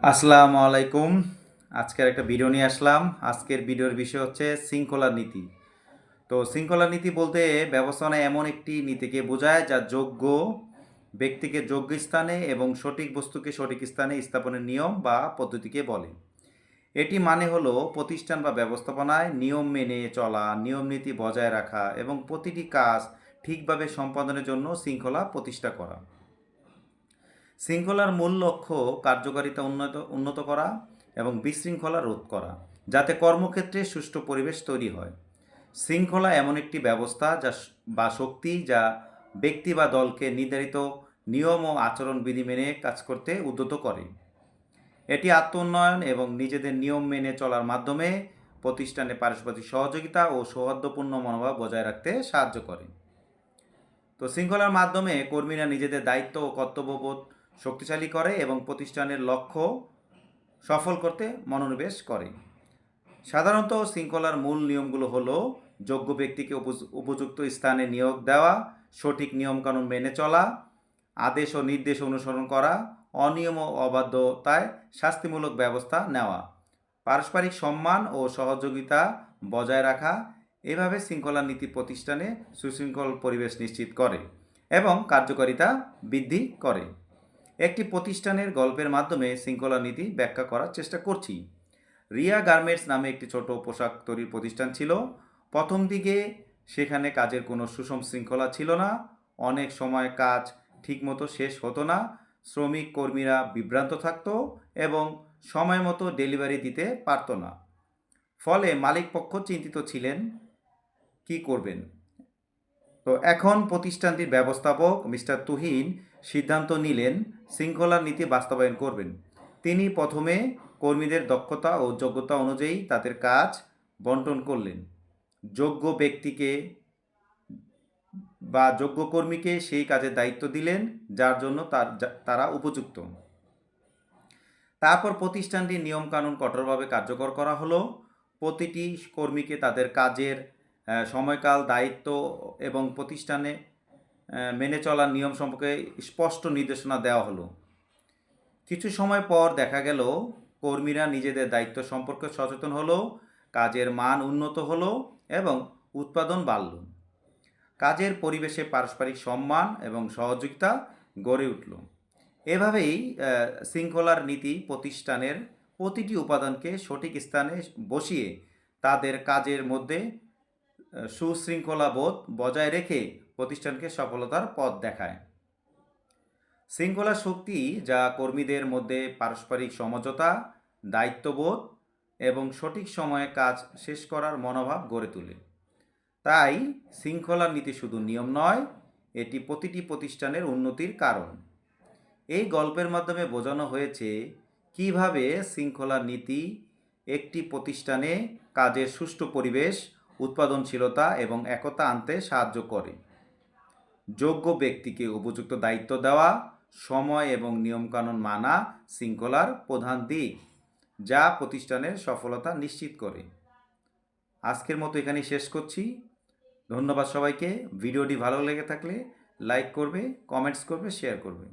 আসসালামু আলাইকুম। আজকের একটা ভিডিও নিয়ে আসলাম। আজকের ভিডিওর বিষয় হচ্ছে শৃঙ্খলার নীতি। তো শৃঙ্খলার নীতি বলতে ব্যবস্থাপনায় এমন একটি নীতিকে বোঝায় যা যোগ্য ব্যক্তিকে যোগ্য স্থানে এবং সঠিক বস্তুকে সঠিক স্থানে স্থাপনের নিয়ম বা পদ্ধতিকে বলে। এটি মানে হলো প্রতিষ্ঠান বা ব্যবস্থাপনায় নিয়ম মেনে চলা, নিয়ম নীতি বজায় রাখা এবং প্রতিটি কাজ ঠিকভাবে সম্পাদনের জন্য শৃঙ্খলা প্রতিষ্ঠা করা। শৃঙ্খলার মূল লক্ষ্য কার্যকারিতা উন্নত করা এবং বিশৃঙ্খলা রোধ করা, যাতে কর্মক্ষেত্রে সুষ্ঠু পরিবেশ তৈরি হয়। শৃঙ্খলা এমন একটি ব্যবস্থা বা শক্তি যা ব্যক্তি বা দলকে নির্ধারিত নিয়ম ও আচরণবিধি মেনে কাজ করতে উদ্যত করে। এটি আত্ম উন্নয়ন এবং নিজেদের নিয়ম মেনে চলার মাধ্যমে প্রতিষ্ঠানে পারস্পরিক সহযোগিতা ও সৌহার্দ্যপূর্ণ মনোভাব বজায় রাখতে সাহায্য করে। তো শৃঙ্খলার মাধ্যমে কর্মীরা নিজেদের দায়িত্ব ও কর্তব্যবোধ শক্তিশালী করে এবং প্রতিষ্ঠানের লক্ষ্য সফল করতে মনোনিবেশ করে। সাধারণত শৃঙ্খলার মূল নিয়মগুলো হলো যোগ্য ব্যক্তিকে উপযুক্ত স্থানে নিয়োগ দেওয়া, সঠিক নিয়মকানুন মেনে চলা, আদেশ ও নির্দেশ অনুসরণ করা, অনিয়ম ও অবাধ্যতায় শাস্তিমূলক ব্যবস্থা নেওয়া, পারস্পরিক সম্মান ও সহযোগিতা বজায় রাখা। এভাবে শৃঙ্খলা নীতি প্রতিষ্ঠানে সুশৃঙ্খল পরিবেশ নিশ্চিত করে এবং কার্যকারিতা বৃদ্ধি করে। একটি প্রতিষ্ঠানের গল্পের মাধ্যমে শৃঙ্খলা নীতি ব্যাখ্যা করার চেষ্টা করছি। রিয়া গার্মেন্টস নামে একটি ছোট পোশাক তৈরির প্রতিষ্ঠান ছিল। প্রথম দিকে সেখানে কাজের কোনো সুষম শৃঙ্খলা ছিল না। অনেক সময় কাজ ঠিকমতো শেষ হতো না, শ্রমিক কর্মীরা বিভ্রান্ত থাকতো এবং সময় মতো ডেলিভারি দিতে পারত না। ফলে মালিকপক্ষ চিন্তিত ছিলেন কি করবেন। তো এখন প্রতিষ্ঠানটির ব্যবস্থাপক মিস্টার তুহিন সিদ্ধান্ত নিলেন শৃঙ্খলার নীতি বাস্তবায়ন করবেন। তিনি প্রথমে কর্মীদের দক্ষতা ও যোগ্যতা অনুযায়ী তাদের কাজ বন্টন করলেন। যোগ্য ব্যক্তিকে বা যোগ্য কর্মীকে সেই কাজের দায়িত্ব দিলেন যার জন্য তারা উপযুক্ত। তারপর প্রতিষ্ঠানটির নিয়মকানুন কঠোরভাবে কার্যকর করা হলো। প্রতিটি কর্মীকে তাদের কাজের সময়কাল, দায়িত্ব এবং প্রতিষ্ঠানে মেনে চলার নিয়ম সম্পর্কে স্পষ্ট নির্দেশনা দেওয়া হলো। কিছু সময় পর দেখা গেল কর্মীরা নিজেদের দায়িত্ব সম্পর্কে সচেতন হলো, কাজের মান উন্নত হলো এবং উৎপাদন বাড়ল। কাজের পরিবেশে পারস্পরিক সম্মান এবং সহযোগিতা গড়ে উঠল। এভাবেই শৃঙ্খলার নীতি প্রতিষ্ঠানের প্রতিটি উপাদানকে সঠিক স্থানে বসিয়ে তাদের কাজের মধ্যে সুশৃঙ্খলা বোধ বজায় রেখে প্রতিষ্ঠানকে সফলতার পথ দেখায়। শৃঙ্খলা শক্তি যা কর্মীদের মধ্যে পারস্পরিক সমঝোতা, দায়িত্ববোধ এবং সঠিক সময়ে কাজ শেষ করার মনোভাব গড়ে তোলে। তাই শৃঙ্খলার নীতি শুধু নিয়ম নয়, এটি প্রতিটি প্রতিষ্ঠানের উন্নতির কারণ। এই গল্পের মাধ্যমে বোঝানো হয়েছে কিভাবে শৃঙ্খলার নীতি একটি প্রতিষ্ঠানে কাজের সুষ্ঠু পরিবেশ, উৎপাদনশীলতা এবং একতা আনতে সাহায্য করে। যোগ্য ব্যক্তিকে উপযুক্ত দায়িত্ব দেওয়া, সময় এবং নিয়মকানুন মানা শৃঙ্খলার প্রধান দিক, যা প্রতিষ্ঠানের সফলতা নিশ্চিত করে। আজকের মতো এখানেই শেষ করছি। ধন্যবাদ সবাইকে। ভিডিওটি ভালো লেগে থাকলে লাইক করবে, কমেন্টস করবে, শেয়ার করবে।